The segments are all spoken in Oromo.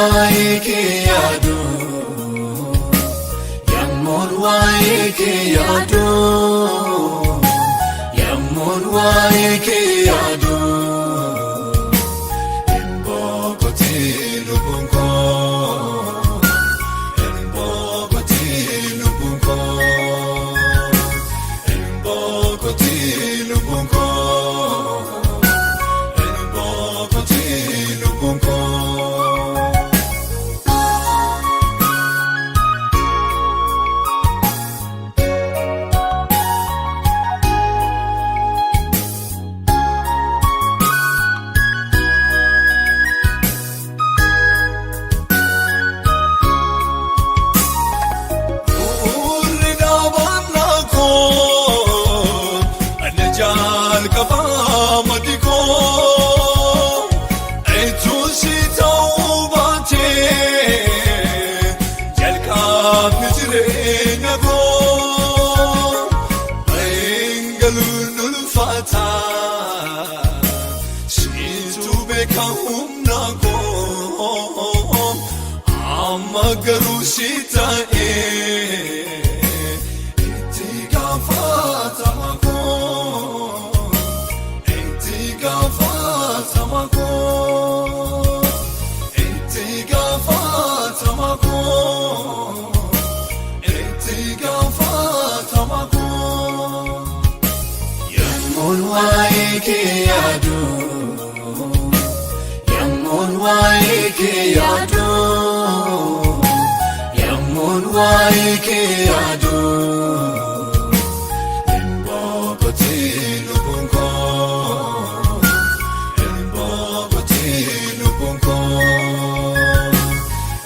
waa'ee kee yaadu, yemmuun waa'ee kee yaadu, yemmuun waa'ee kee yaadu. Garuu si ta'ee itti gaafatama koo, itti gaafatama koo, itti gaafatama koo, itti gaafatama koo. Yemmuun waa'ee kee yaadu, yemmuun waa'ee kee yaadu, waa'ee kee yaadu. Embookotii lubbuun koo, embookotii lubbuun koo,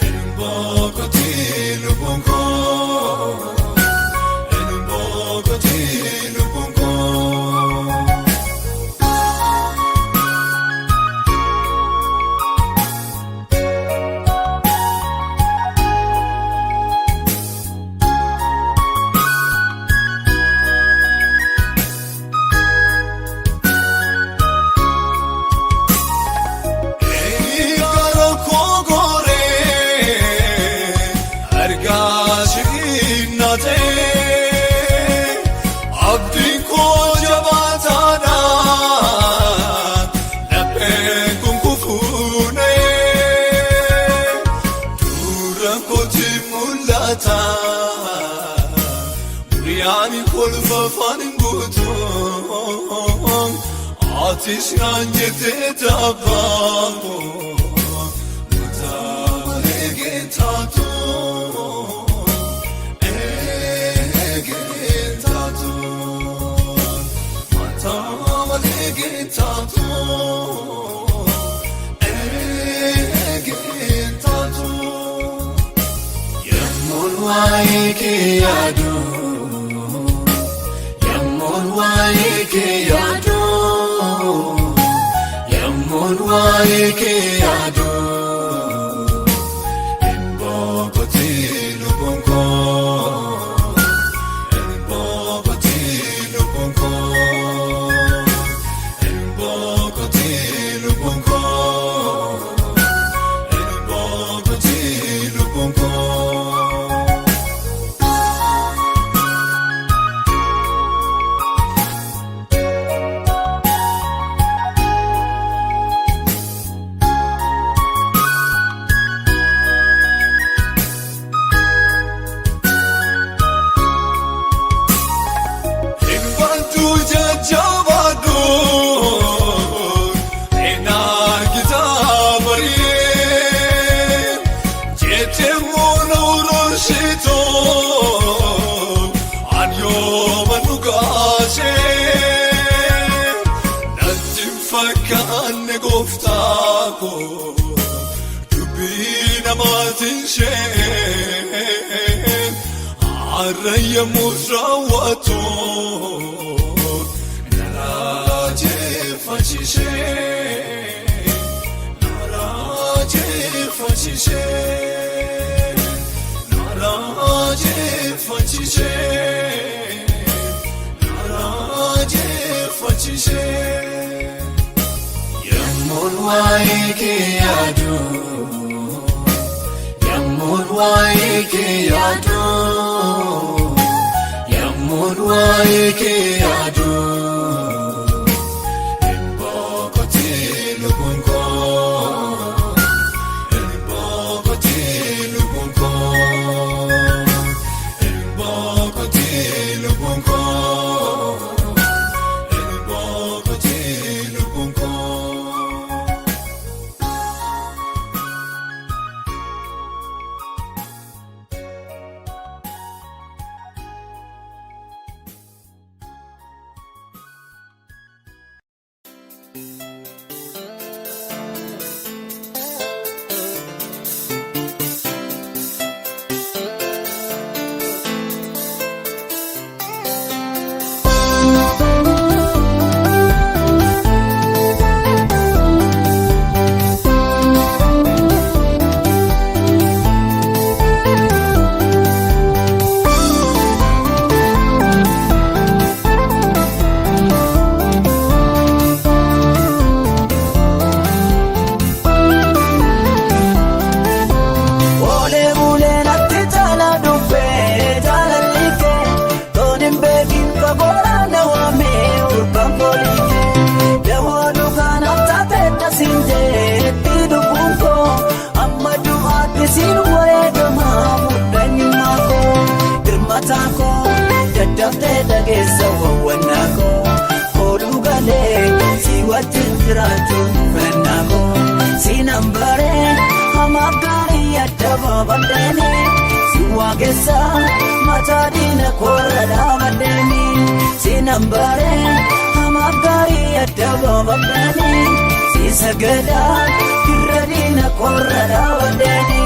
embookotii lubbuun koo, embookotii lubbuun koo. Abdiin koo jabaataadha, lapheen kun kufuunee, dura kooti mul'ata, guyyaan kolfa afaan guutuu, atis naan jettee taphaamu, mutaa malee geetaatu. Yemmuun waa'ee kee yaadu, yemmuun waa'ee kee yaadu, yemmuun waa'ee kee yaadu. Embookotii lubbuun koo, embookotii lubbuun koo. Fakkaanne gooftaa koo, dubbii namaatiin isheen har'a yemmuus raawwatu, naraa jeeffachiisee, naraa jeeffachiisee, naraa jeeffachiisee, naraa jeeffachiisee. Yemmuun waa'ee kee yaadu, yammuun waa'ee kee yaadu, yammuun waa'ee kee yaadu. Boqotee lubbuun koo, boqotee lubbuun koo, boqotee lubbuun koo, boqotee lubbuun koo. Dhageessisaa wawwannaa koo ooluu galee si wajjin jiraachuun fannaa koo si nan baree hamaaf gaarii adda baafadheeni si waaqessaa mataa diina koorra dhaabadheeni si nan baree hamaaf gaarii adda baafadheeni si sagadaa irra diina koorra dhaabadheeni.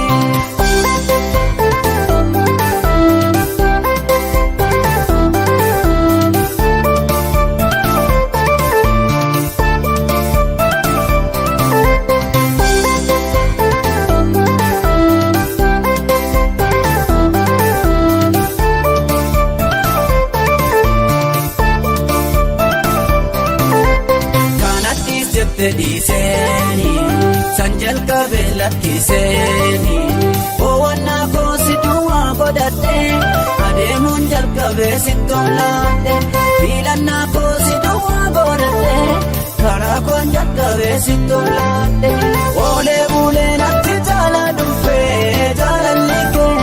Dhiiseeni sanjal qabee lakkiseeni oowwannaa koo si duwwaa godhadhee adeemuun jalqabee si tolaadhe filannaa koo si duwwaa godhadhee karaa koon jalqabee si tolaadhe oolee bulee natti jaala dhufee jaalalli kee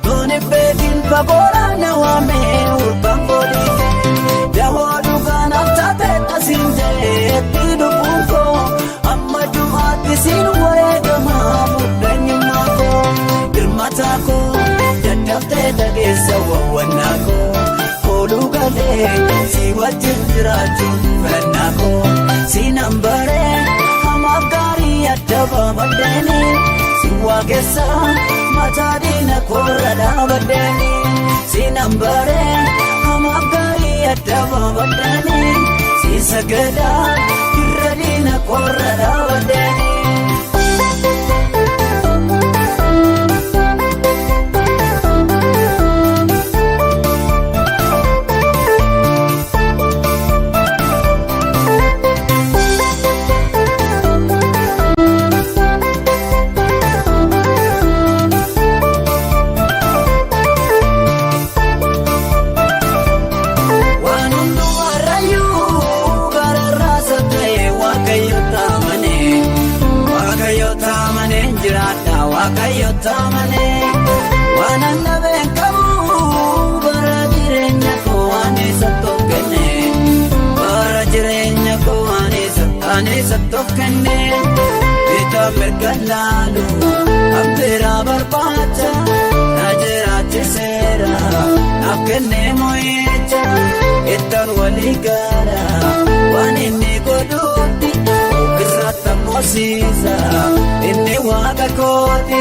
dooni beekin fagoora na waamee urban boolii kee dahoo dhugaan abtaatee asiin jeetti dhufuun koo. Siin wareegamaa mudanyummaa koo dirmataa koo dadhabdee dhageessisaa wawwannaa koo ooluu galee si wajjin jiraachuun fannaa koo si nan baree hamaaf gaarii adda baafadheeni si waaqessaa mataa diina koorra dhaabadheeni si nan baree hamaaf gaarii adda baafadheeni si sagadaa irra diina koorra dhaabadheeni. Waaqayyo taamane waan annabeen qabu bara jireenya koo waan isa tokkenne bara jireenya koo waan isa tokkenne bitaa mirga laalu abbeeraa barbaacha na jiraachiseera naaf kennee moo'icha ittaan walii gaara waan inni godhuutti ofirratti ammoosiisa inni waaqa kooti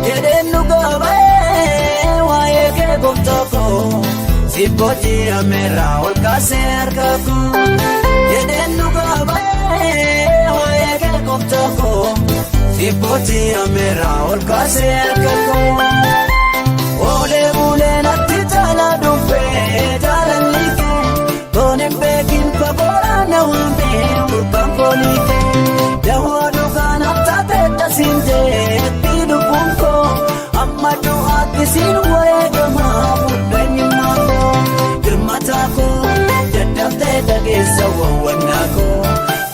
jedheen nu gaabee waa'ee kee gooftaa koo si booji'ameera ol kaasee harkaa koo jedheen nu gaabee waa'ee kee gooftaa koo si booji'ameera ol kaasee harkaa koo oolee bulee natti jaala dhufee jaalalli kee toonin beekin fagoora na waamee urban foolii kee dahoo dhugaan abtaatee dhasiin jeetti lubbuun koo amma isin wareegamaa fuudheenyummaa koo hirmataa koo dadhabdee dhageessa wawwannaa koo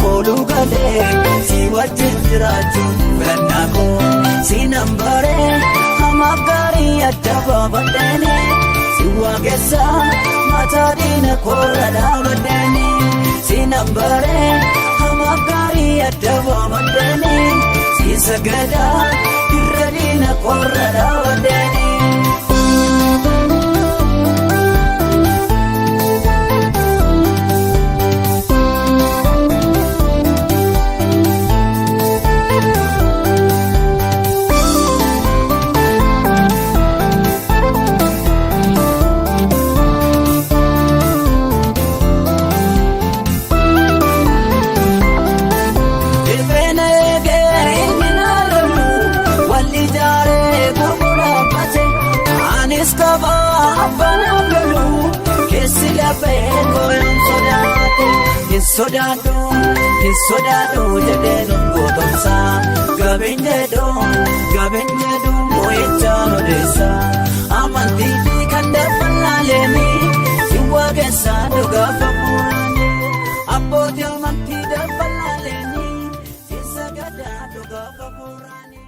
kooluu galee si wajjin jiraachuun filannaa koo siinan baree hamaaf gaarii adda baafadheeni si waaqessaa mataa diina koorra dhaabadheeni siinan baree hamaaf gaarii adda baafadheeni si sagadaa irra diina koorra dhaabadheeni. Keessi lafee koyaan sodaate hin sodaadhu jedhee nu gootomsaa gabeenyedhu moo'ichaan odeessa amantii fi kan darbannaleemi si waaqessaa dhugaa famuuraani abbootii amantii darbannaleemi si sagadaa dhugaa famuuraani.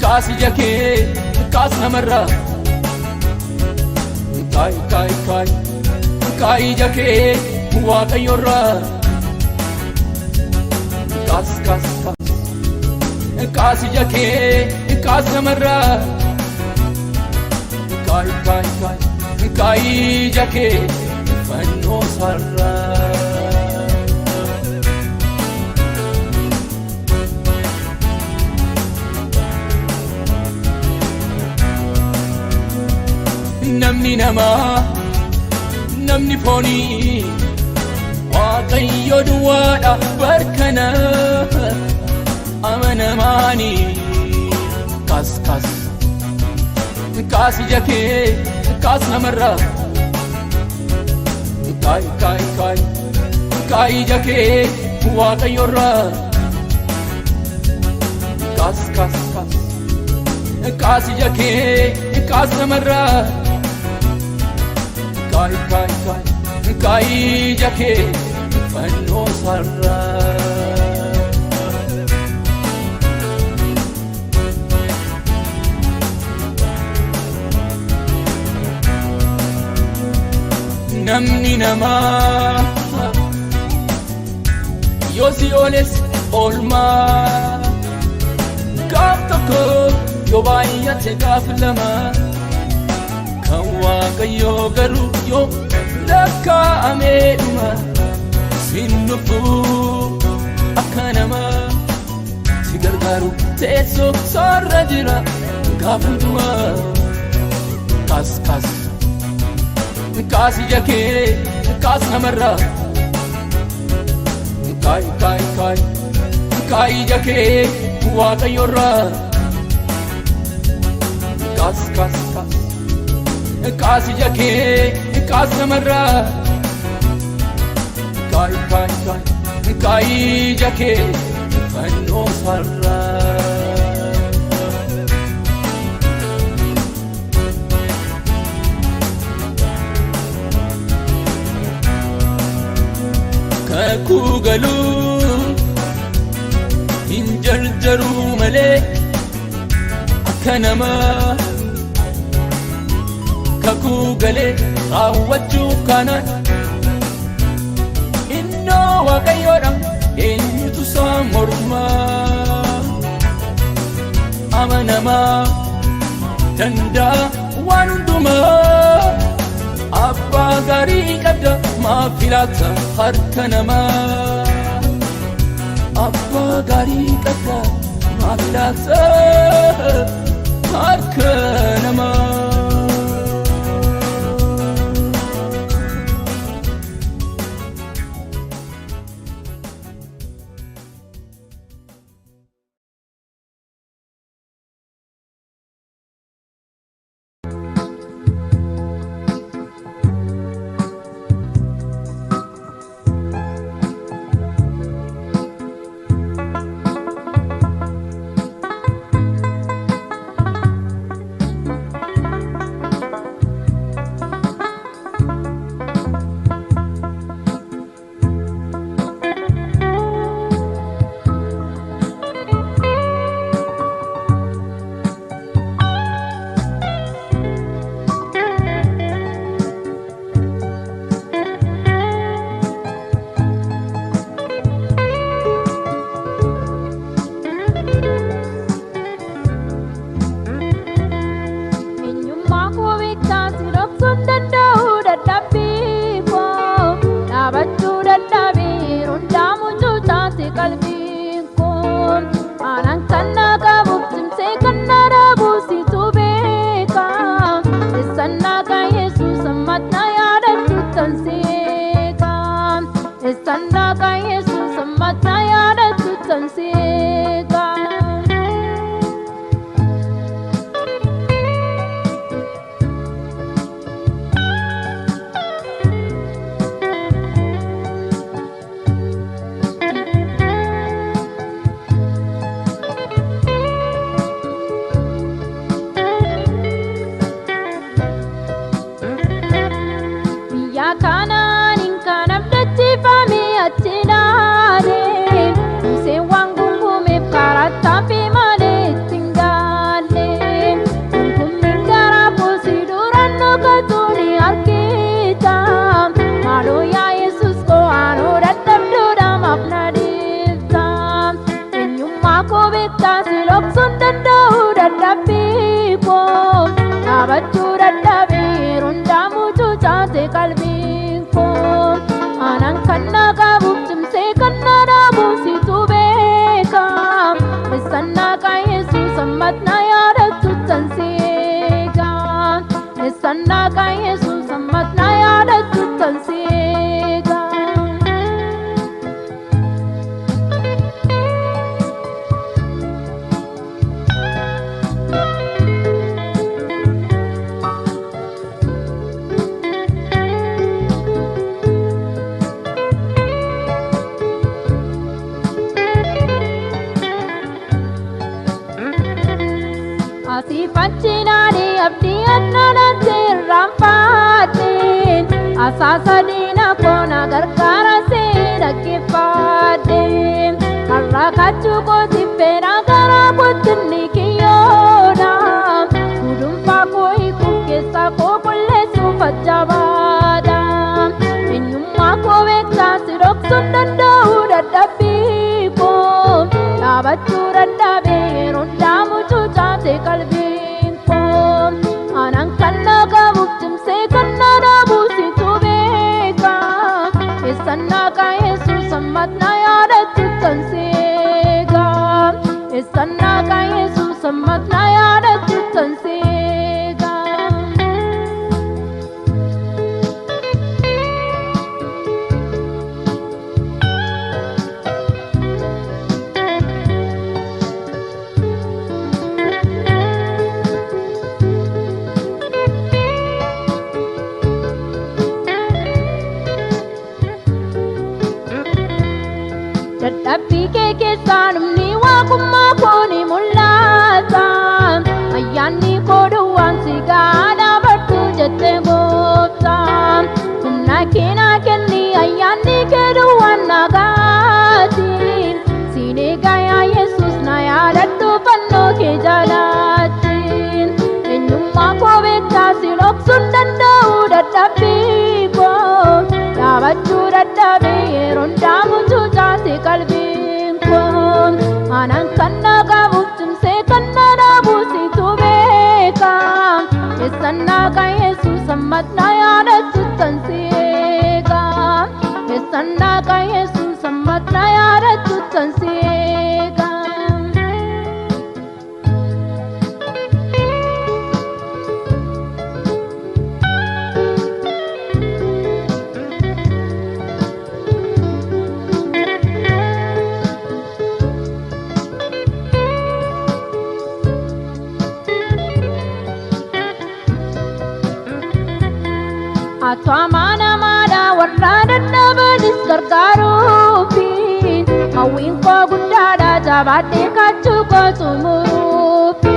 kaas ija kee kaas namarraa kaay ija kee Waaqayyoorraa kaas ija kee kaas namarraa kaay ija kee fannoo sarraa namni namaa namni foonii Waaqayyo duwwaadha barkana amanamaani kaas ija kee kaas namarraa kaay ija kee Waaqayyoorraa kaas ija kee kaas namarraa kaay ija kee fannoo sarraa namni namaa yoo si ooles oolmaa gaaf tokko yoo baay'ate gaaf lama kan Waaqayyoo garuu yoo lakkaa'amee dhuma sin nuffuu akka namaa si gargaaru teessoo sarara jira gaaf hundumaa kaas ija kee kaas namarraa Kaayi jakee Waaqayyoorraa kaas kaas kaas kaasi jakee kaas namarraa kaayi kaayi kaayi kaayi jakee fannoo sarraa. Kakuu galuu hin jarjaruu malee akka namaa kakuu galee raawwachuu kanaan innoo Waaqayyoodha eenyutu isaa mormaa amanamaa danda'a waan hundumaa abbaa gaarii qabda maaf laata harka namaa abbaa gaarii qabda maaf laata harka namaa. Asasadina kona gargara se dakkifadhe har'a kachuu kooti fedha gara kootinni kiyyoodha gudunfaa koo hiikuu keessa koo qulleessuuf ajjabaadha eenyummaa koo beektaa si dhoksuun danda'u dadhabbii koo dhaabachuu dadhabee yeroo hundaa mucucaate qalbiin koo anaan kan na qabuuf cimsee kan na dhaabuusitu Sanaka Yesus amatna yaadatu tanseega Sanaka Yesus amatna yaadatu tanseega dadhabbii kee keessaa namni waaqummaa koo ni mul'ata. Ayyaanni koo duwwaan si gaadhaabadhu jettee gooftaa. Humna kee naa kenni ayyaanni kee duwwaan nagaati. Siin eegaa yaa Yesuus na yaadadhu fannoo kee jalaatti. Eenyummaa koo beektaa si dhoksuun danda'u dadhabbii koo. Dhaabachuu dadhabee yeroon daamutu taate qalbiin koo. Anaan kan na qabuuf cimsee kan na dhaabuusitu beeka. Keessan kan Yesuus ammas na yaadachuuttan si eega. Keessan kan Yesuus ammas na yaadachuuttan si eega. Atu amana mada warra dadhabanis gargaaruufi. Hawwiin koo guddaadha jabaadhee kaachuu koo xumuruufi.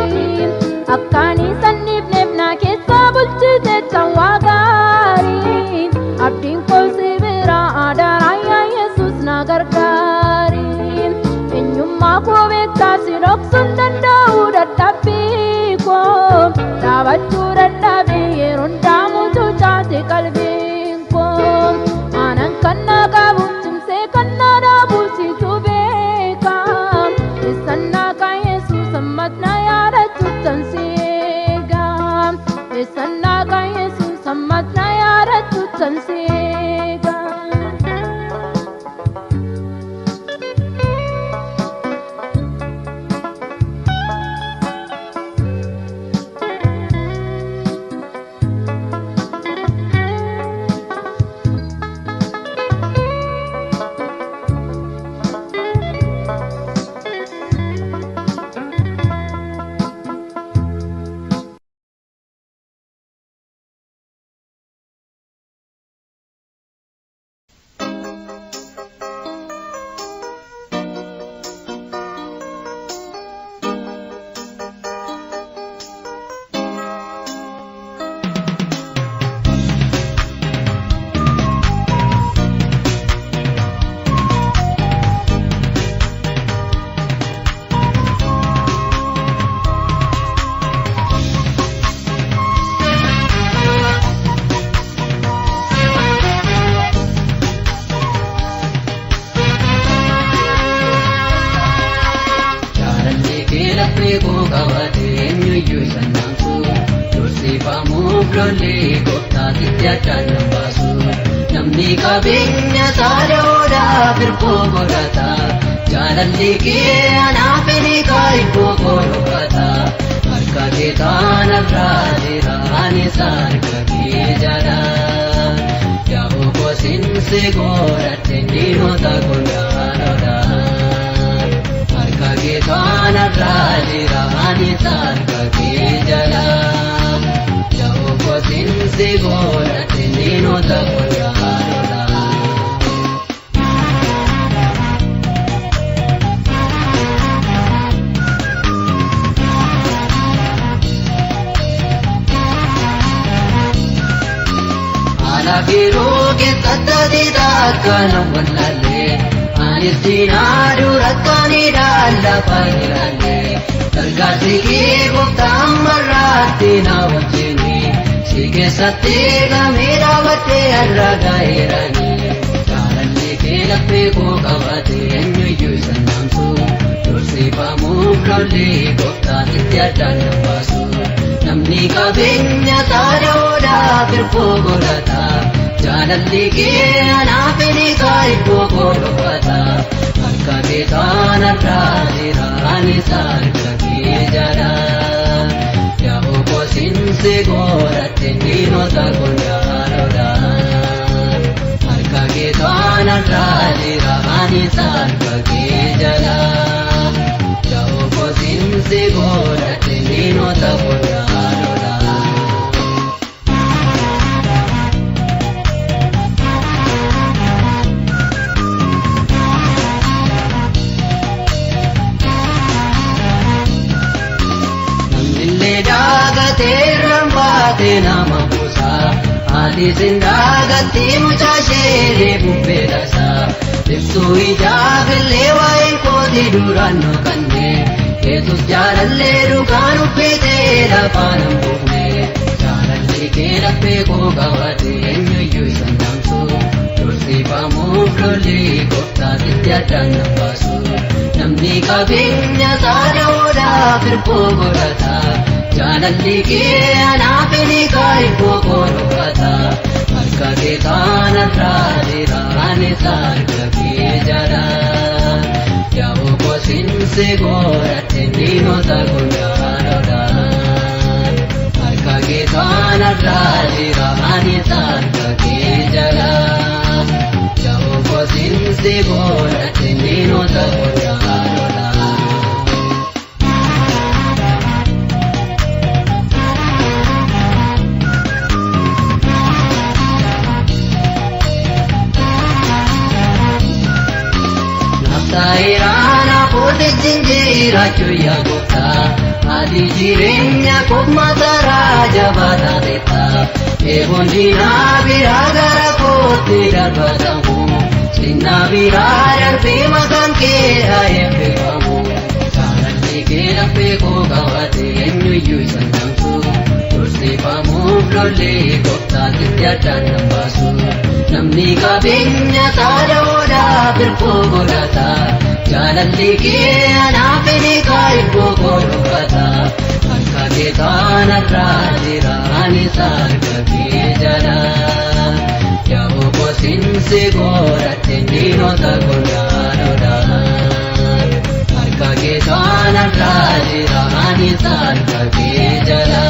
Akkaan isan dhiifneef na keessa bulchite tan waa gaarii. Abdiin koo si bira adaraa yaa Yesuus na gargaari. Eenyummaa koo beektaa si dhoksuun danda'u dadhabbii koo. Dhaabachuu dadhabee yeroon daamutu taate qalbiin koo. Anaan kan na qabuuf cimsee kan na dhaabuusitu beeka. Keessan kan Yesuus ammas na yaadachuuttan si eega. Keessan kan Yesuus ammas na yaadachuuttan si eega. Lolli gooftaa sitti addaan nan baasu. Namni qabeenya saada'oodhaa firqoo godhata. Jaalalli kee anaaf ni kaa'ibboo godhata. Harka kee taanarraa jira anis harka kee jala. Yaa'u kosinsi godhatte diinota gondaanodha. Harka kee taanarraa jira anis harka kee jala. Kosinsi godhatte diinota gondaanodha. Alaabiroo keessatti akkana wallaalee. Anis diinaa dura akkanidha lafa ilaalee. Gargaarsi kee gooftaa marraatti na wajjini. Si keessatti gamee dhaabattee har'a gaa'eeranii. Jaalalli kee laphee koo qabatee eenyuyyuu isa naamsu. Dursiifamuuf lolli gooftaa sitti addaan nan baasu. Namni qabeenya saada'oodhaa firqoo godhata. Jaalalli kee anaaf ni kaa'ibboo godhata. Harka kee taanarraa jira anis harka kee jala. Yaa'u kosinsi godhatte diinota gondaanodha. Harka kee taanarraa jira anis harka kee jala. Yaa'u kosinsi godhatte diinota gondaanodha. baate nama buusaa haati sindaagatti mucaashee reefuun beelasaa ibsuu ijaafillee waa'een kooti duraan nookannee Yesus jaalallee dhugaan uffitee lafaan hambuufnee jaalallee kee laphee koo qabate eenyuyyuu isan namsu dursiifamuuf lolli gooftaatitti addaan nan baasu namni qabeenya saadawoodhaaf hirkoo godhata jaalalli kee anaaf ni kaayiboo godhata harka kee kanarraa jira anis harka kee jala yaa'u kosinsi godhatte diinota guyyaadhaan harka kee kanarraa jira anis harka kee jala yaa'u kosinsi godhatte diinota guyyaadhaan. Saayiraana kootichi jiraachuu yaa gooftaa ati jireenya koomataraa jabaataa teetta eeboon diinaa biraa gara kootti darbatamu sinnaa biraa darbee maqaan kee haa eebbifamu jaalalli kee laphee koo qabate eenyuyyuu isan namsu dursiifamuuf lolli gooftaatitti addaan nan baasu namni qabeenya saadawoodhaaf hirkoo godhata jaalalli kee anaaf ni kaayiboo godhata harka kee kanarraa jira anis harka kee jala yaa'u kosinsi godhatte diinota guyyaadhaan harka kee kanarraa jira anis harka kee jala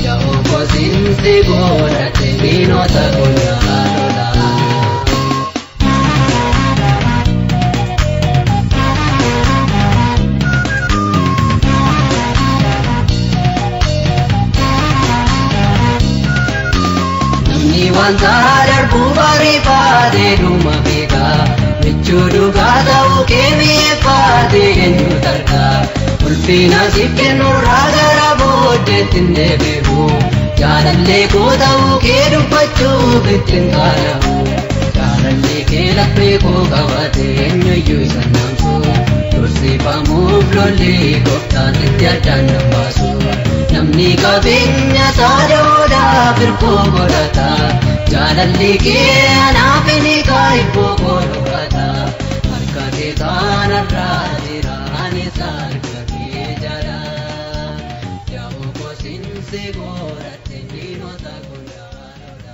yaa'u kosinsi godhatte diinota guyyaadhaan. Wanta darbuu bariifaatee dhuma beekaa michuu dhugaa ta'uu kee mi'eeffaatee eenyu tarkaa ulfina siif kennurraa gara booddeetti hin deebi'u jaalallee koo ta'uu kee dubbachuuf ittiin qaanamu jaalallee kee laphee koo qabate eenyuyyuu isan namsu dursiifamuuf lolli gooftaatitti addaan nan baasu namni qabeenya saadawoodhaaf hirkoo godhata jaalalli kee anaaf ni kaayiboo godhata harka kee kanarraa jira anis harka kee jala yaa'u kosinsi godhatte diinota guyyaadhaan.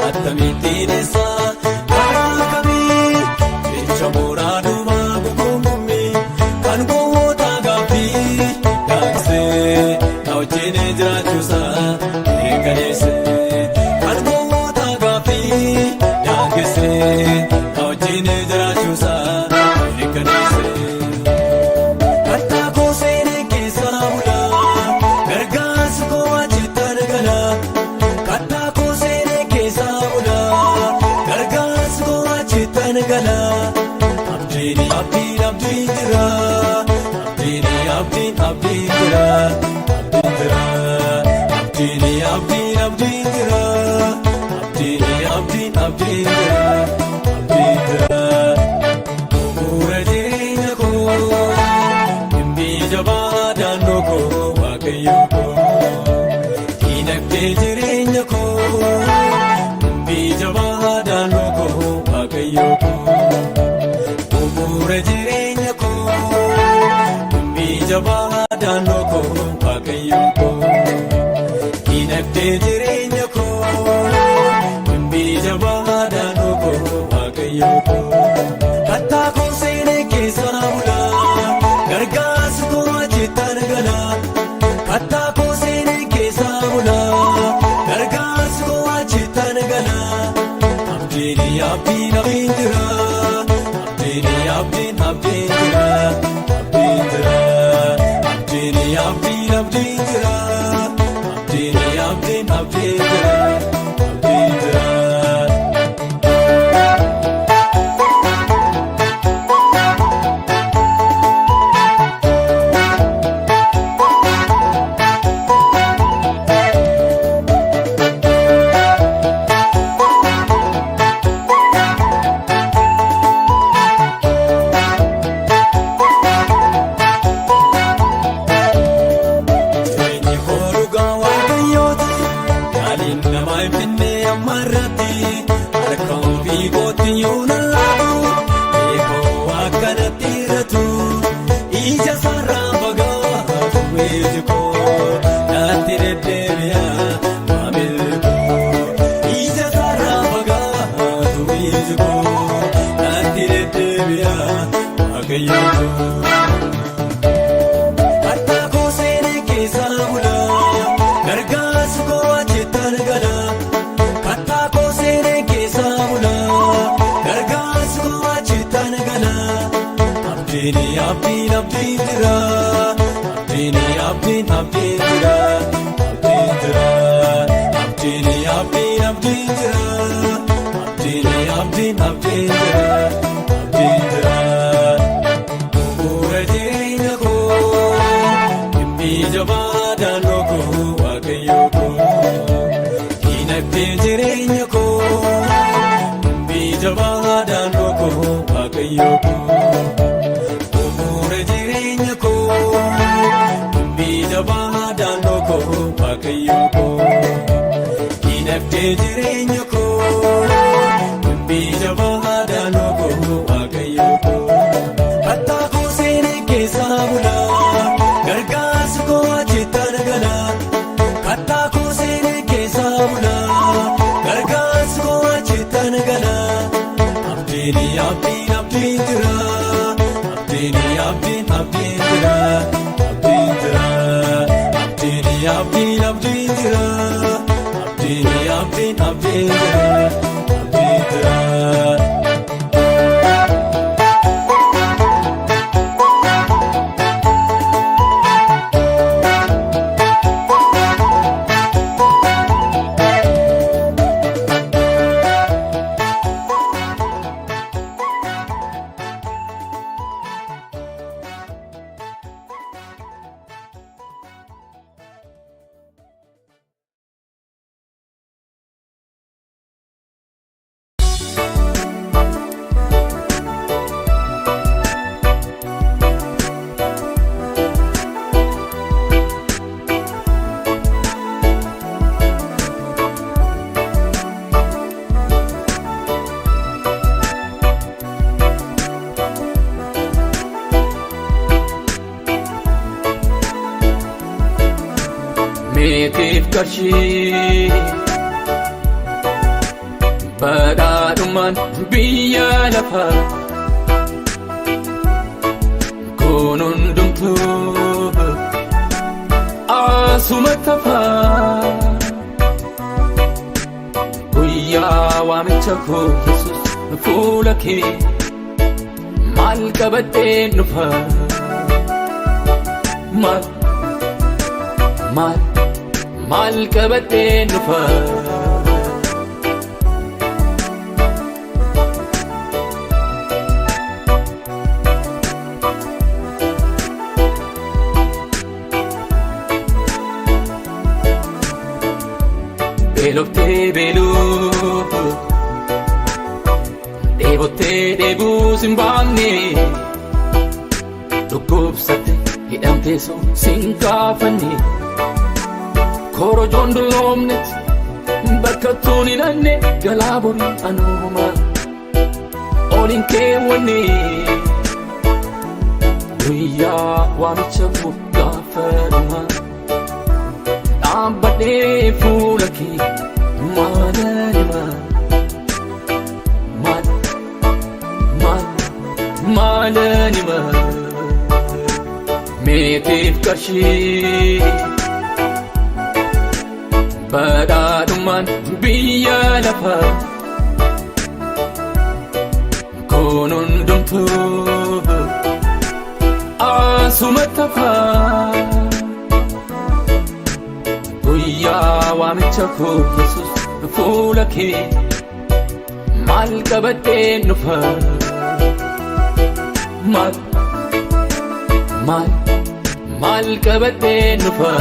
attamiittiinessa karaa kamii jecha mooraa duubaa gugummii kan gowwoota gaaffii daangisee na wajjin jiraachuusaa eeggaleesse kan gowwoota gaaffii daangisee na wajjin jiraachuusaa eeggaleesse. Kattaa koo seenee keessaa bulaa gargaarsi koo achitti argala. Kattaa koo seenee keessaa bulaa gargaarsi koo achitti argala. Abdiin abdiin abdiin jira abdiin abdiin abdiin jira abdiin jira abdiin abdiin abdiin jira abdiin abdiin abdiin jira abdiin jira. Bu'uura jireenya koo dhimbii jabaa daandoo koo Waaqayyo koo dinagdee jireenya koo dhimbii jabaa daandoo koo Waaqayyo koo. Bu'uura jireenya koo dhimbii jabaa daandoo koo Waaqayyo koo dinagdee jireenya koo dhimbii jabaa daandoo koo Waaqayyo koo. Kattaa koo seenee keessaa bulaa gargaarsi koo achitti argala. Kattaa koo seenee keessaa bulaa gargaarsi koo achitti argala. Abdiin abdiin abdiin jira abdiin abdiin abdiin jira abdiin jira abdiin abdiin abdiin jira abdiin abdiin abdiin jira abdiin jira. Kattaa koo seenee keessaa bulaa gargaarsi koo achitti argala. Kattaa koo seenee keessaa bulaa gargaarsi koo achitti argala. Abdiin abdiin abdiin jira abdiin abdiin abdiin jira abdiin jira abdiin abdiin abdiin jira abdiin abdiin abdiin jira abdiin jira. Bu'uura jireenya koo dhimbii jabaa daandoo koo Waaqayyo koo dinagdee jireenya koo dhimbii jabaa daandoo koo Waaqayyo koo. Bu'uura jireenya koo dhimbii jabaa daandoo koo Waaqayyo koo dinagdee jireenya koo dhimbii jabaa daandoo koo Waaqayyo koo. Kattaa koo seenee keessaa bulaa gargaarsi koo achitti argala. Kattaa koo seenee keessaa bulaa gargaarsi koo achitti argala. Abdiin abdiin abdiin jira abdiin abdiin abdiin jira abdiin jira abdiin abdiin abdiin jira abdiin abdiin abdiin jira abdiin jira. meetiif qarshii badhaadhummaan biyya lafaa kun hundumtuu asumatti hafaa. Guyyaa waamicha koo Yesuus fuula kee maal qabadhee dhufa? Maal qabadhee dhufa? Beeloftee beeluu dheebottee dheebuu sin baafne dhukkubsatte hidhamtee soo sin gaafanne korojoon dulloomnetti bakka tuun hin hanne galaa borii anooma oliin keewwanne guyyaa waamicha koo gaafa dhumaa dhaabbadhee fuula kee maalanima meetiif qarshii badhaadhummaan biyya lafaa kun hundumtuu asumatti hafaa. Guyyaa waamicha koo Yesuus fuula kee maal qabadhee dhufa? Maal qabadhee dhufa?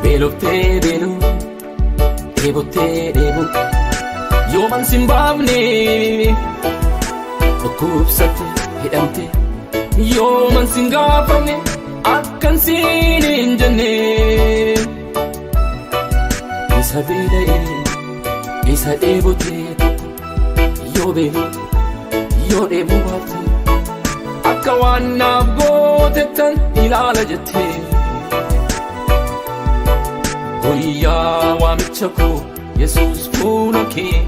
Beeloftee beeluu dheebottee dheebuu yooman sin baafne dhukkubsatte hidhamte yooman sin gaafanne akkan siin hin jenne isa beela'ee isa dheebottee tokko yoo beeluu yoo dheebuu baafte akka waan naaf gootettan ilaala jettee. Guyyaa waamicha koo Yesuus fuula kee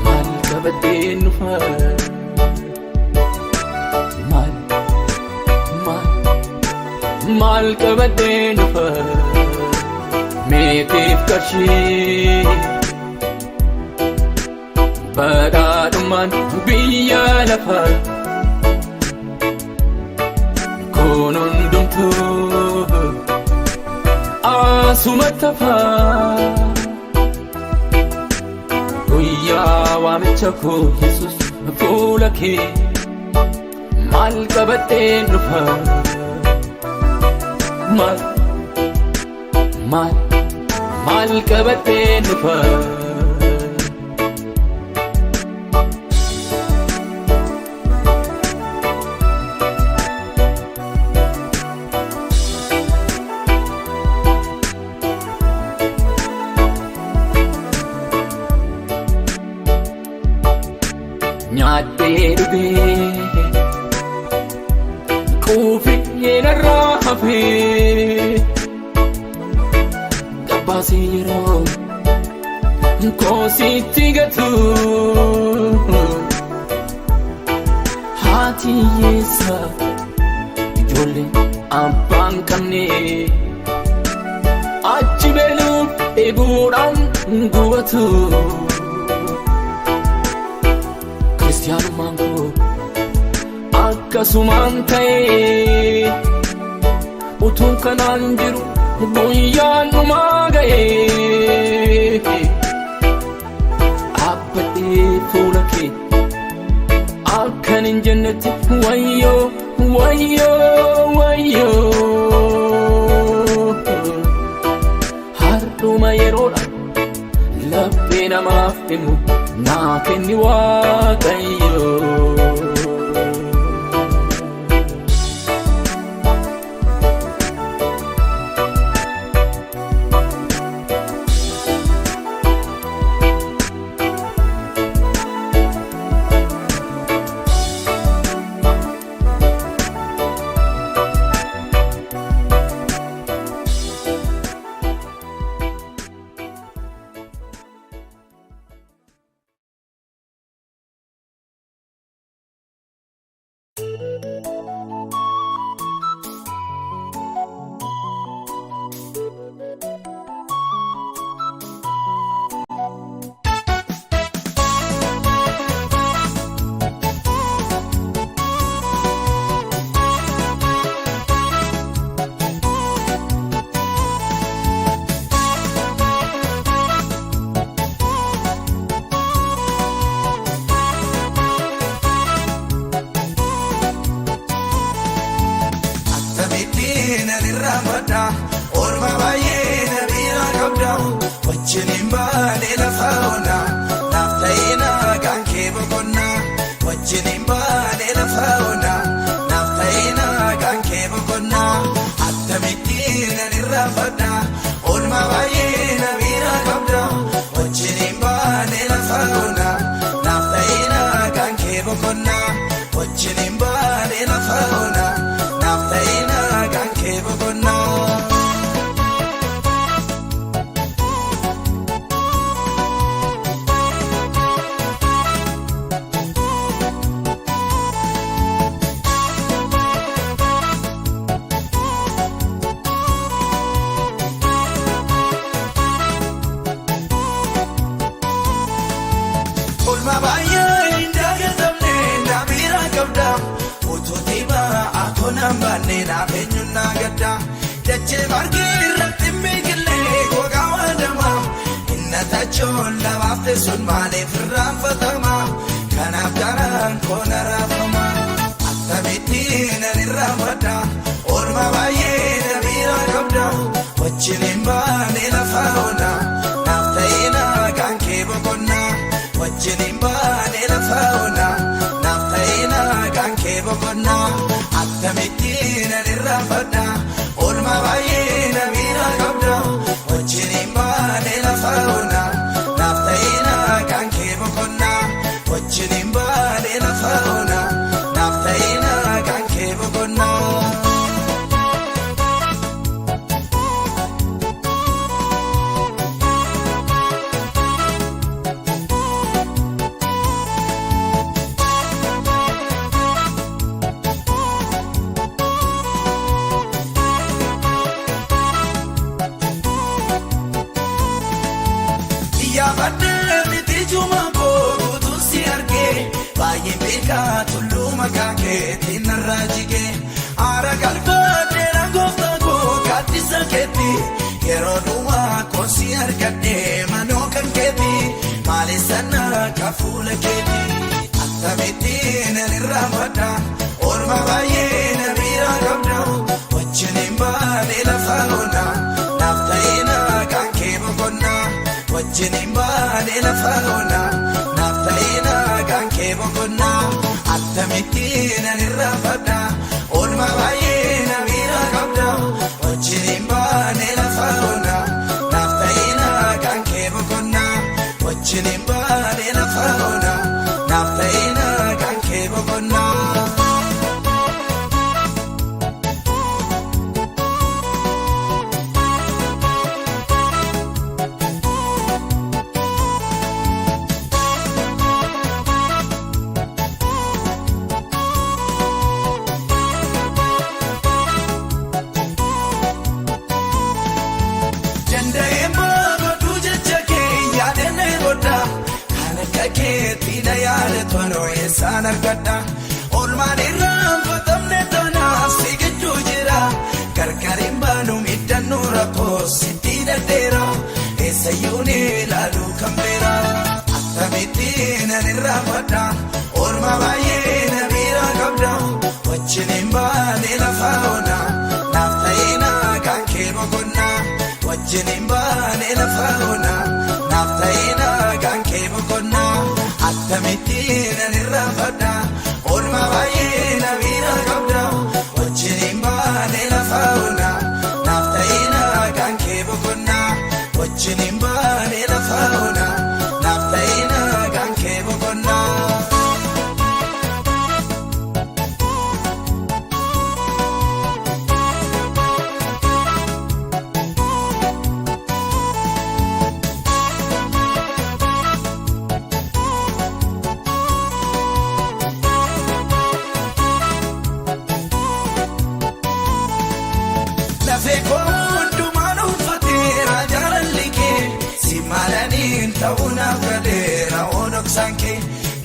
maal qabadhee dhufa? Maal qabadhee dhufa? Meetiif qarshii badhaadhummaan biyya lafaa kun hundumtuu asumatti hafaa. Guyyaa waamicha koo Yesuus fuula kee maal qabadhee dhufa? Maal qabadhee dhufa? Nyaadhee dhugee quufee narraa hafee gabbaasee yeroo koositti gatu haati hiyyeessa ijoollee abbaan qabne achi beeluuf eeguudhaan gubatu. Kiristaanummaan koo akkasumaan ta'ee utuu kanaan jiru guyyaan dhumaa ga'ee dhaabbadhee fuula kee akkan hin jennetti wayyoo hardhuma yeroodha laphee namaaf himu naa kenni Waaqayyo. boqonnaa wajjiniin baanee lafa onaa naaf ta'ee nagaan kee boqonnaa. Nambanee naafeenyu naagada dachee margee irratti miigilee gogaa waadama inna tachoon lamaaf teessuun maaliif irraanfatama kanaaf garaan koona raafama akkamittiin ani irraanfadha oolmaa baay'ee namiira qabda wajjiniin baanee lafa onaa naaf ta'ee nagaan kee boqonnaa wajjiniin baanee lafa onaa naaf ta'ee nagaan kee boqonnaa. Akkamittiin ani irraanfadha oolmaa baay'ee namiira qabda wajjiniin baanee lafa onaa naaf ta'ee nagaan kee boqonnaa wajjiniin baanee lafa onaa naaf ta'ee nagaan kee boqonnaa. Tulluu maqaa keetiin narraa jigee aara galfaadheera gooftaa koo gaaddisa keetti yeroo dhumaa koosii argadhee manoo kan keetti maalisanna ka fuula keetti akkamittiin ani irraanfadha oolmaa baay'ee namiira qabda wajjiniin baanee lafa onaa naaf ta'ee nagaan kee boqonnaa wajjiniin baanee lafa onaa naaf ta'ee nagaan kee boqonnaa. Akkamittiin ani irraanfadha oolmaa baay'ee namiira qabda wajjiniin baanee lafa onaa naaf ta'ee nagaan kee boqonnaa wajjiniin baanee lafa onaa naaf ta'ee nagaan kee boqonnaa. Keetina yaada toonoo eessaan argadha oolmaan irraanfatamne tanaaf si gidduu jira gargariin baanu miidhannoo rakkoo sitti dadheera eessayyuu ni ilaaluu kan beera akkamittiin ani irraanfadha oolmaa baay'ee namiira qabda wajjiniin baanee lafa onaa naaf ta'ee nagaan kee boqonnaa wajjiniin baanee lafa onaa naaf ta'ee nagaan kee boqonnaa. Akkamittiin ani irraanfadha oolmaa baay'ee namiira qabda wajjiniin baanee lafa onaa naaf ta'ee nagaan kee boqonnaa wajjiniin baanee lafa onaa naaf ta'ee nagaan kee boqonnaa. Ta'uunaaf gadeera onoksaan kee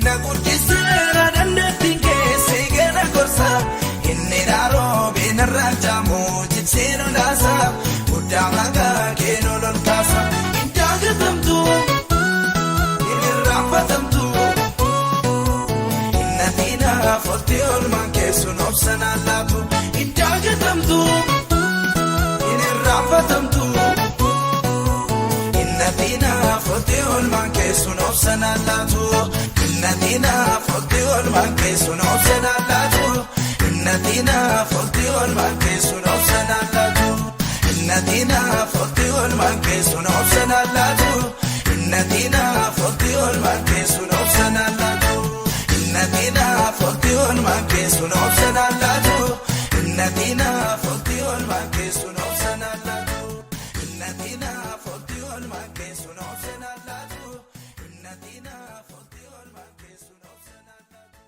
na guddiseera dandeettiin kee seegana gorsa inni dhaaroo beenarraan jaamu jibseen olaasa guddaa maqaa kee nolol kaasa hin daagatamtu hin irraanfatamtu hin natiinaaf olti oolmaan keessuun obsanaan laatu hin daagatamtu hin irraanfatamtu. Natina forte olman keessuun obsanaan laatu natina forte olman keessuun obsanaan laatu natina forte olman keessuun obsanaan laatu natina forte olman keessuun obsanaan laatu natina forte olman keessuun obsanaan laatu natina oolmaan keessun obsanaan laatu. Innatina footi oolmaan keessun obsanaan laatu. Innatina footi oolmaan keessun obsanaan laatu. Innatina footi oolmaan keessun obsanaan laatu.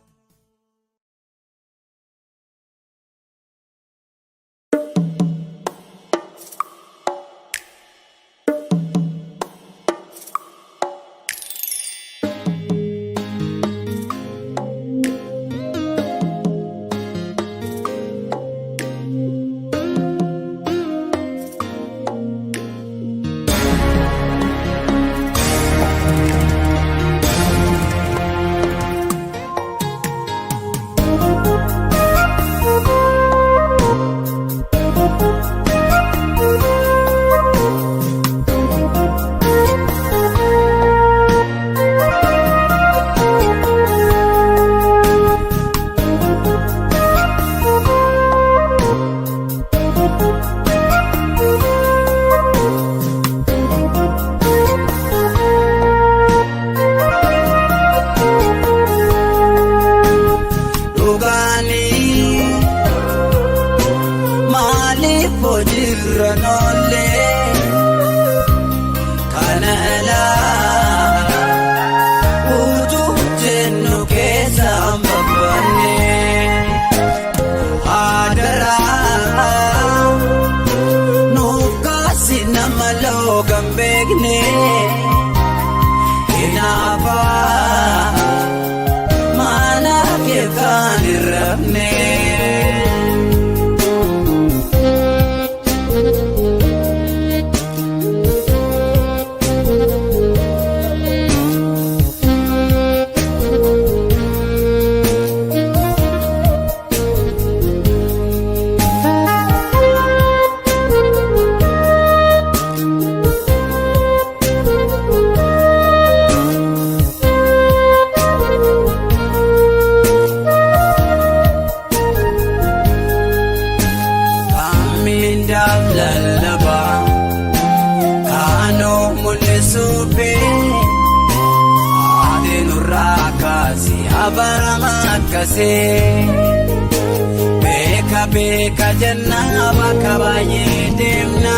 Beka beka jannaa bakka baay'ee deemna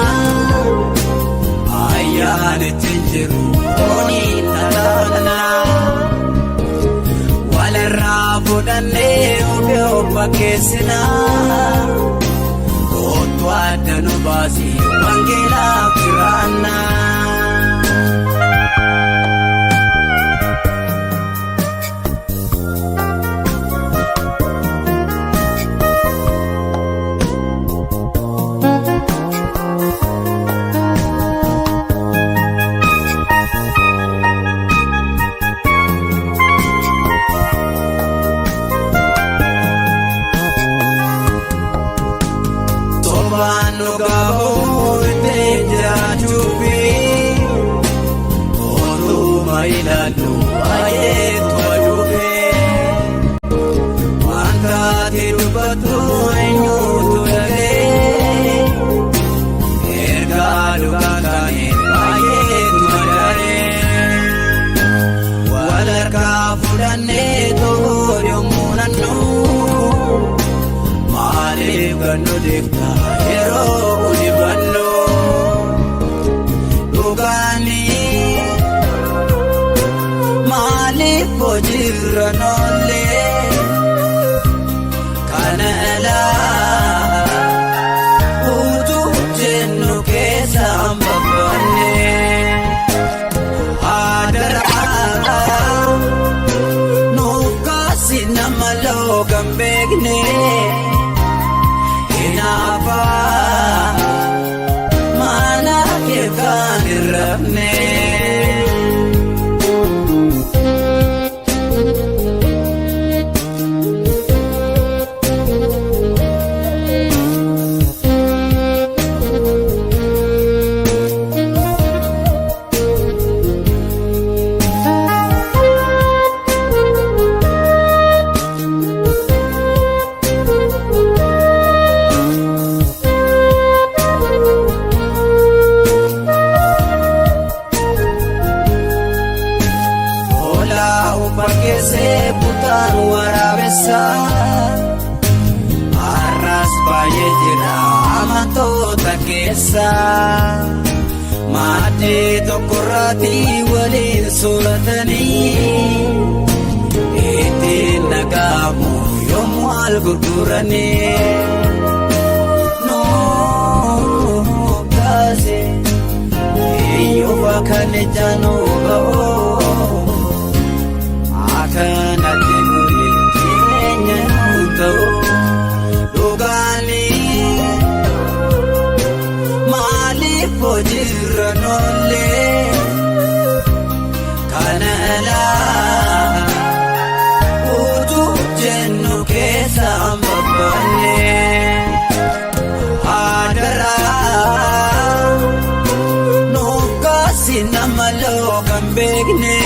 ayyaan ittiin jiru oonii talaala walirraa fudhannee ofii obba keessina kootu adda nu baasi wangeelaaf jiraanna. bishaan waraabessa arras baay'ee jira amantoota keessa maaddii tokkorraatti waliin sooratanii ittiin nagaamu yommuu al gurguranii noo kaase eeyyuufa kan ijjaanuu ba'oo akkanatti nuni keenya nuu ta'u dhugaanii maaliif hojiirra noollee kana laa utuu jennu keessa mbabbanee adaraa nuuf kaasi nama loo kan beekne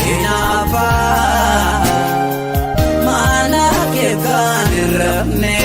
hinaafaa mana kee kan hin rabne.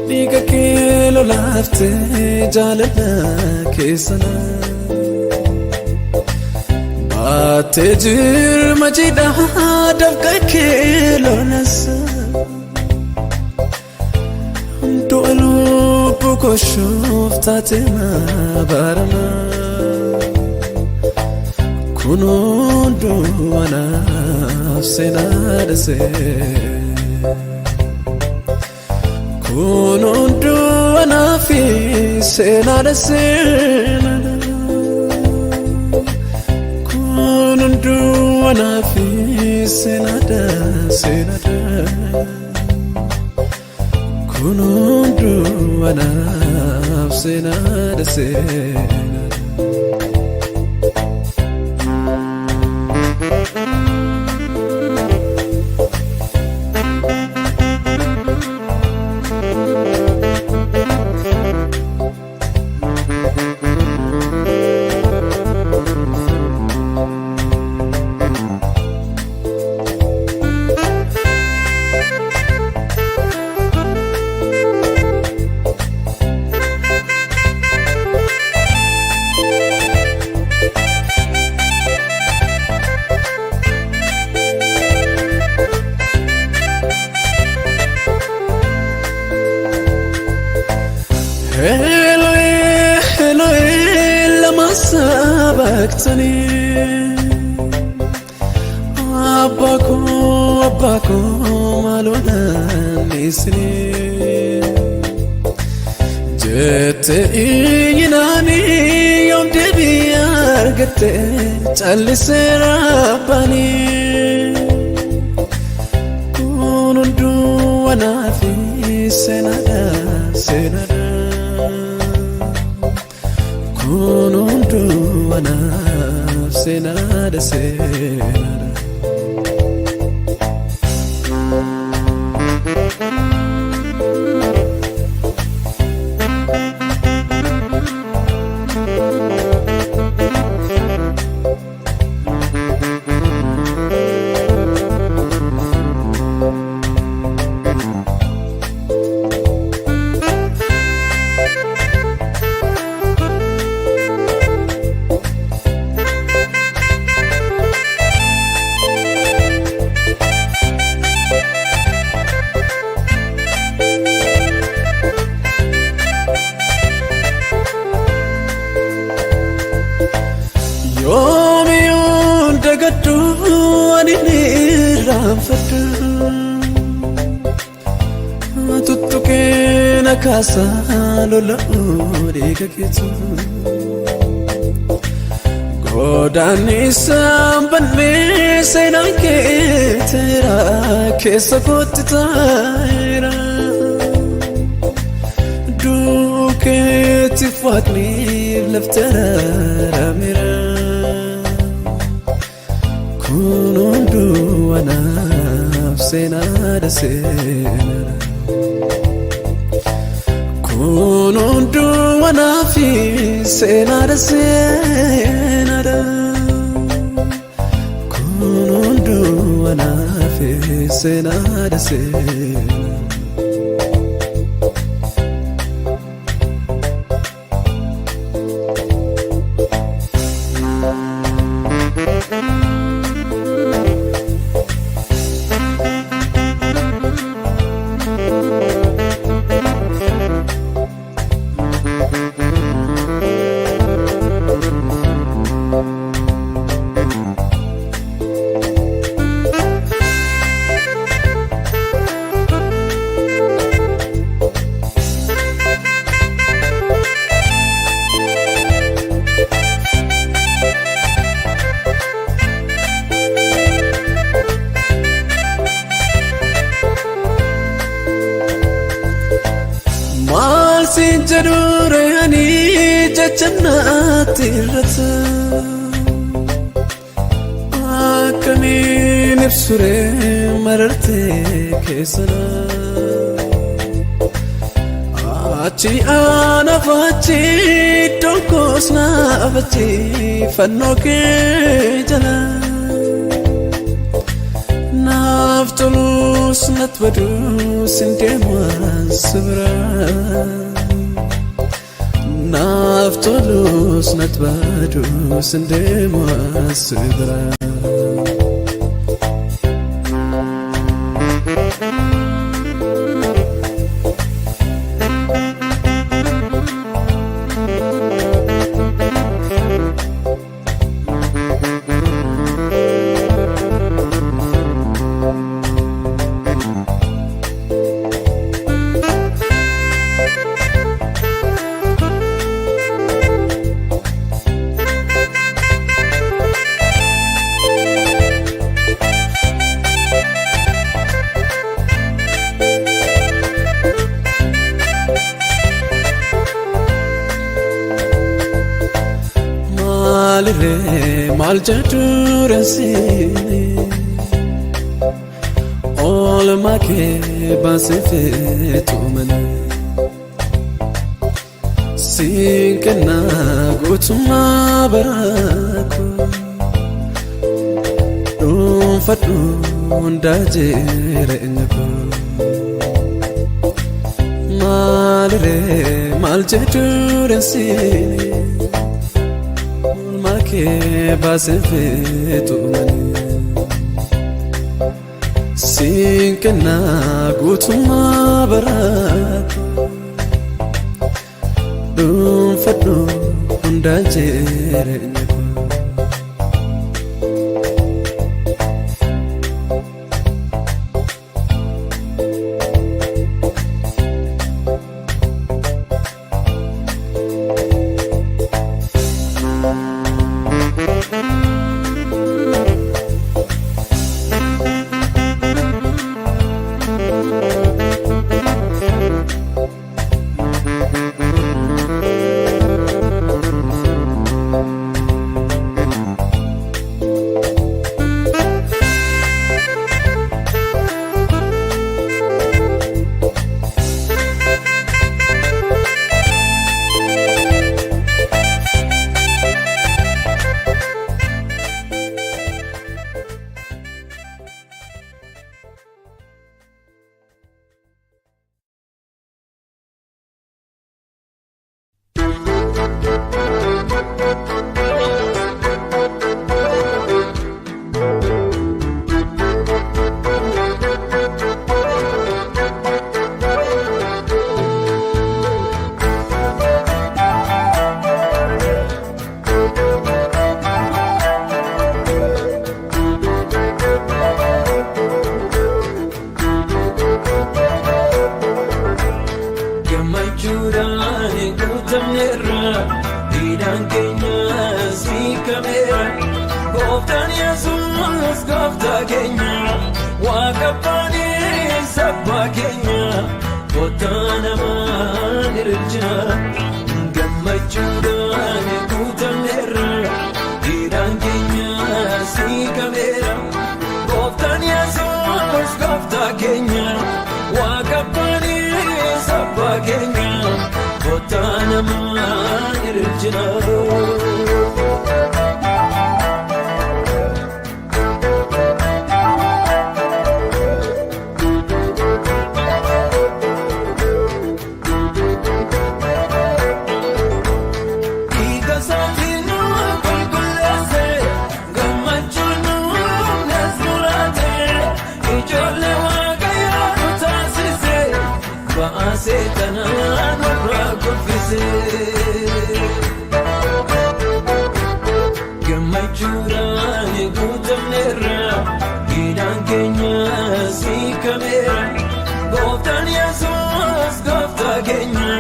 Dhiiga kee lolaaftee jaalala keessan baattee jirma jidhaa dafqa kee lolasa du'a lubbu koshoof taate maabarama kun hunduu anaaf seenaa dasee. Kun hunduu anaaf seenaa dasee. Kun hunduu anaaf seenaa dasee. Kun hunduu anaaf seenaa dasee. Abbaako maaloolaan dhiisnee jettee iyyinaanii yoom deebii argatte callisee rabbaanii kun hunduu anaaf seenaadha seenaadha kun hunduu anaaf seenaadha seenaadha. ani nirraanfadhu tuttuqee na kaasaa lola'uu dhiiga keetu godaannisaan bannee seenaan keeteera keessa kootti taa'eera duukeetti faaqniif laftara rameera kun hunduu anaaf seenaadha seenaadha kun hunduu anaaf seenaadha seenaadha kun hunduu anaaf seenaadha seenaadha Sinjadurani jajannati rata akanin ibsure mararte keessana achi anafachi dokosna afachi fannoke jala naftulus natwadu sindeman sabra naftulus natwadu sindeman sabra mal jadurasini all ma ke basife tumani sinkana gutuma barako dum fadu ndajere nyako mal jadurasini ke basife tumani sinkana gutuma barako dum fadu ndajere nyako guutamneerra dhiidhaan keenyas hiikameera gooftaan Yesuus gooftaa keenya waaqa abbaanis abbaa keenya kottaa namaan ililchina gammachuudhaan guutamneerra dhiidhaan keenyas hiikameera gooftaan Yesuus gooftaa keenya waaqa abbaanis abbaa keenya kottaa namaan ililchina. Seetanaan warra kuffisee gammachuudhaan guutamneerra dhiidhaan keenyas hiikameera gooftaan Yesuus gooftaa keenya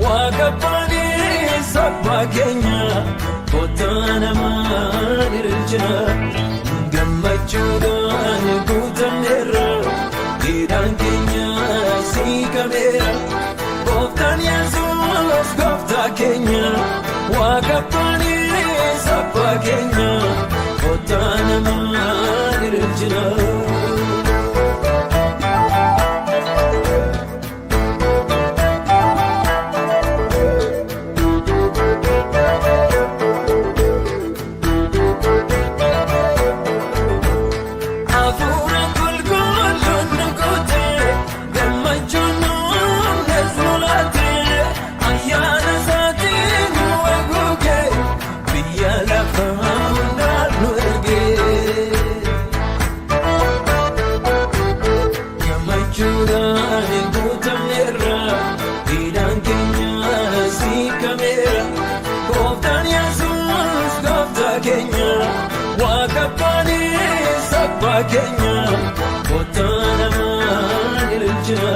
waaqa abbaanis abbaa keenya kottaa namaan ililchina gammachuudhaan guutamneerra dhiidhaan keenyas hiikameera gooftaan Yesuus gooftaa keenya waaqa abbaanis abbaa keenya kottaa namaan ililchina. Keenya kottaa namaan ililchina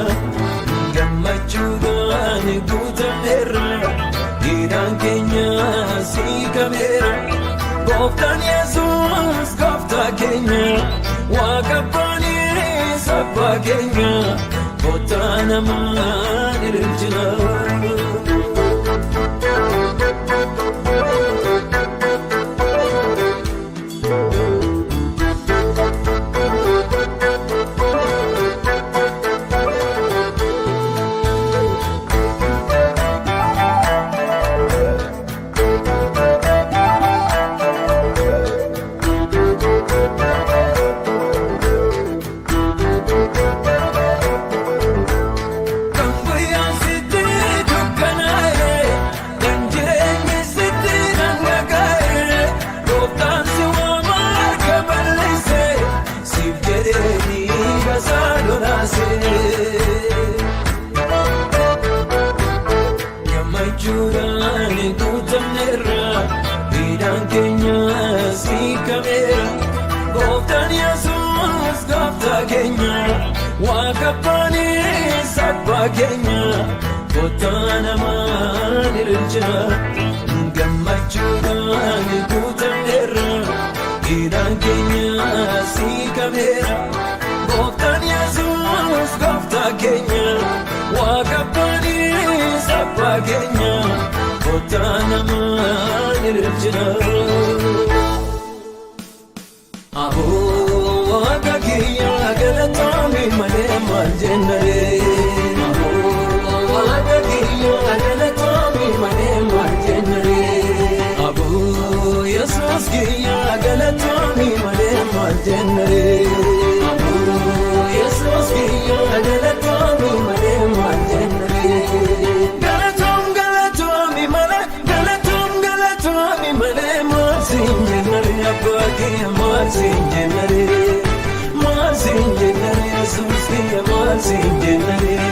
gammachuudhaan guutamneerra dhiidhaan keenyas hiikameera gooftaan Yesuus gooftaa keenya waaqa abbaanis abbaa keenya kottaa namaan ililchina. Gammachuudhaan guutamneerra dhiidhaan keenyas hiikameera gooftaan Yesuus gooftaa keenya waaqa abbaanis abbaa keenya kottaa namaan ililchina gammachuudhaan guutamneerra dhiidhaan keenyas hiikameera gooftaan Yesuus gooftaa keenya waaqa abbaanis abbaa keenya kottaa namaan ililchina. Aboo waaqa kiyya galatoomii malee maal jennaree aboo waaqa kiyya galatoomii malee maal jennaree aboo Yesuus kiyya galatoomii malee maal jennaree aboo Yesuus kiyya galatoomii malee maal jennaree galatoomii malee malee maal jennaree abbaa kiyya maal jennaree maal jennaree Yesuus kiyya maal jennaree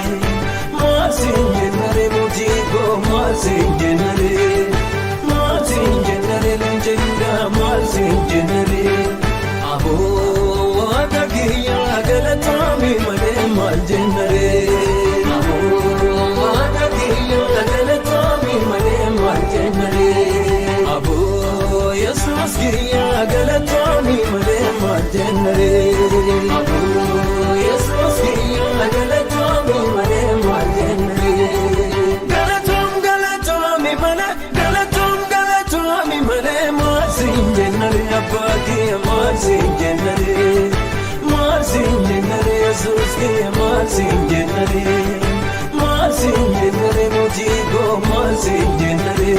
mootii koo maal jennaree leenjii maal jennaree aboo waaqa kiyya galatoomii malee maal jennaree aboo waaqa kiyya galatoomii malee mala galatoomii malee maarsiin jennare abbaa kiyya maarsiin jennare yesuus kiyya maarsiin jennare mootii koo maarsiin jennare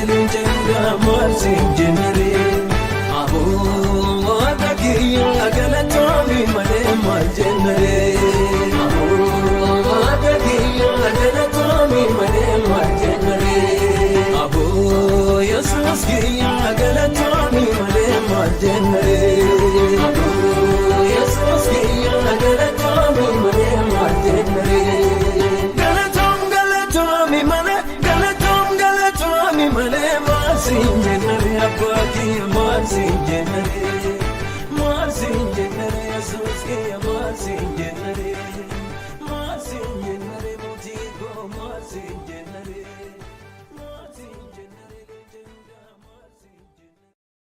leenjaa maarsiin jennare abooda kiyya galatoomii malee maal jennare abooda kiyya galatoomii malee maal jennare aboo yesuus kiyya galatoomii malee maal jennare aboo yesuus kiyya galatoomii malee maal jennare galatoomii malee maarsiin jennare abbaa kiyya maarsiin jennare yesuus kiyya maarsiin jennare